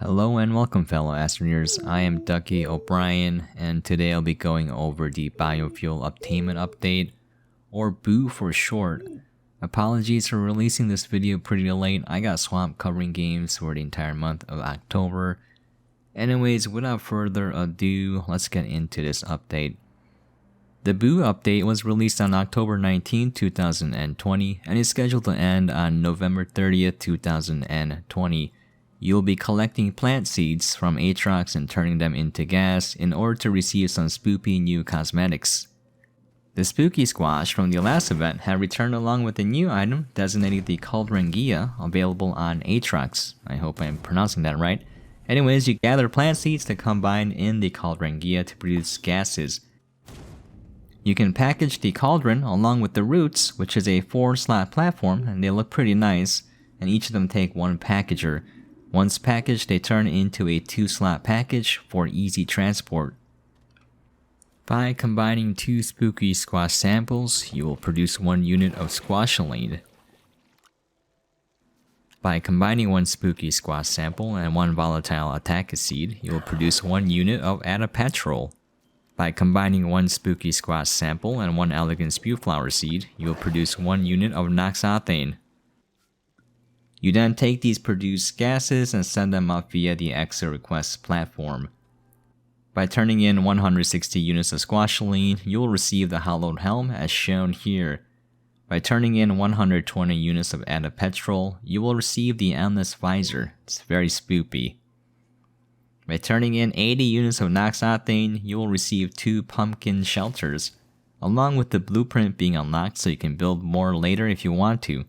Hello and welcome fellow Astroneers, I am Ducky O'Brien and today I'll be going over the Biofuel Obtainment Update, or B.O.O for short. Apologies for releasing this video pretty late, I got swamped covering games for the entire month of October. Anyways, without further ado, let's get into this update. The B.O.O update was released on October 19, 2020 and is scheduled to end on November 30th, 2020. You'll be collecting plant seeds from Atrox and turning them into gas in order to receive some spoopy new cosmetics. The spooky squash from the last event had returned along with a new item designated the Cauldrangea, available on Atrox. I hope I'm pronouncing that right. Anyways, you gather plant seeds to combine in the Cauldrangea to produce gases. You can package the cauldron along with the roots, which is a 4-slot platform, and they look pretty nice, and each of them take one packager. Once packaged, they turn into a 2-slot package for easy transport. By combining 2 spooky squash samples, you will produce 1 unit of Squasholine. By combining 1 spooky squash sample and 1 volatile Attacus seed, you will produce 1 unit of Attapetrol. By combining 1 spooky squash sample and 1 elegant Spewflower seed, you will produce 1 unit of Noxothane. You then take these produced gases and send them up via the Exo Request platform. By turning in 160 units of Squasholine, you will receive the Hallowed Helm as shown here. By turning in 120 units of Attapetrol, you will receive the Endless Visor. It's very spoopy. By turning in 80 units of Noxothane, you will receive 2 pumpkin shelters, along with the blueprint being unlocked so you can build more later if you want to.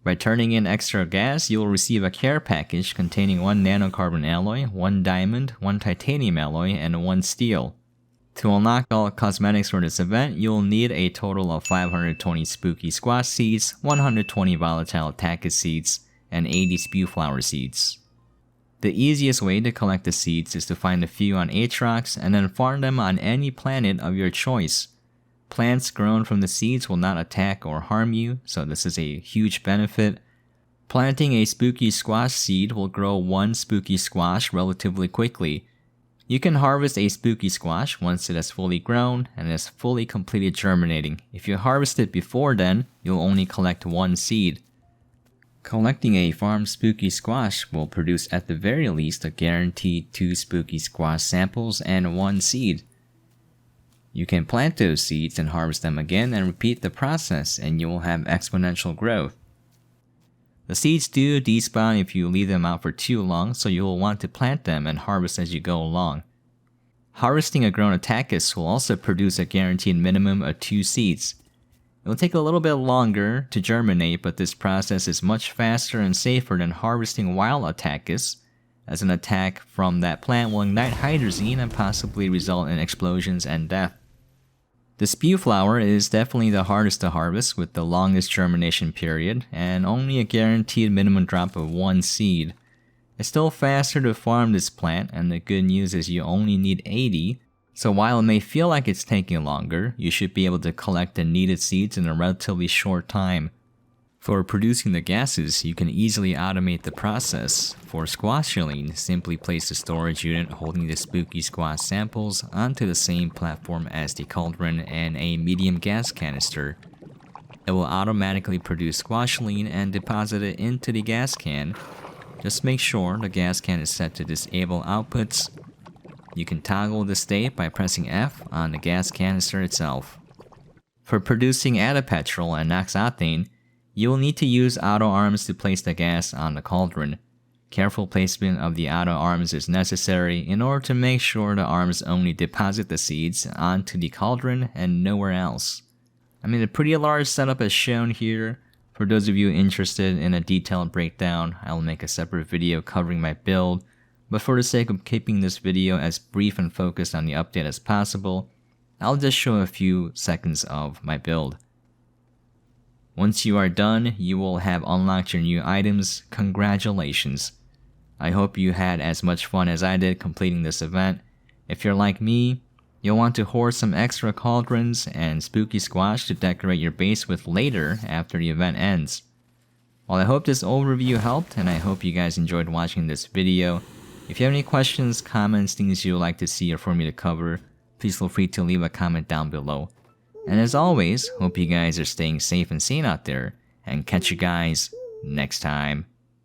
By turning in extra gas, you will receive a care package containing 1 nanocarbon alloy, 1 diamond, 1 titanium alloy, and 1 steel. To unlock all cosmetics for this event, you will need a total of 520 spooky squash seeds, 120 volatile Attacus seeds, and 80 Spewflower seeds. The easiest way to collect the seeds is to find a few on Atrox and then farm them on any planet of your choice. Plants grown from the seeds will not attack or harm you, so this is a huge benefit. Planting a spooky squash seed will grow 1 spooky squash relatively quickly. You can harvest a spooky squash once it has fully grown and is fully completed germinating. If you harvest it before then, you'll only collect 1 seed. Collecting a farmed spooky squash will produce at the very least a guaranteed 2 spooky squash samples and 1 seed. You can plant those seeds and harvest them again and repeat the process, and you will have exponential growth. The seeds do despawn if you leave them out for too long, so you will want to plant them and harvest as you go along. Harvesting a grown Attacus will also produce a guaranteed minimum of 2 seeds. It will take a little bit longer to germinate, but this process is much faster and safer than harvesting wild Attacus, as an attack from that plant will ignite Hydrazine and possibly result in explosions and death. The Spewflower is definitely the hardest to harvest with the longest germination period and only a guaranteed minimum drop of 1 seed. It's still faster to farm this plant, and the good news is you only need 80, so while it may feel like it's taking longer, you should be able to collect the needed seeds in a relatively short time. For producing the gases, you can easily automate the process. For Squasholine, simply place the storage unit holding the spooky squash samples onto the same platform as the cauldron and a medium gas canister. It will automatically produce Squasholine and deposit it into the gas can. Just make sure the gas can is set to disable outputs. You can toggle the state by pressing F on the gas canister itself. For producing Attapetrol and Noxothane, you will need to use auto arms to place the gas on the cauldron. Careful placement of the auto arms is necessary in order to make sure the arms only deposit the seeds onto the cauldron and nowhere else. I mean, a pretty large setup is shown here. For those of you interested in a detailed breakdown, I will make a separate video covering my build, but for the sake of keeping this video as brief and focused on the update as possible, I'll just show a few seconds of my build. Once you are done, you will have unlocked your new items. Congratulations! I hope you had as much fun as I did completing this event. If you're like me, you'll want to hoard some extra cauldrons and spooky squash to decorate your base with later after the event ends. Well, I hope this overview helped, and I hope you guys enjoyed watching this video. If you have any questions, comments, things you would like to see or for me to cover, please feel free to leave a comment down below. And as always, hope you guys are staying safe and sane out there, and catch you guys next time.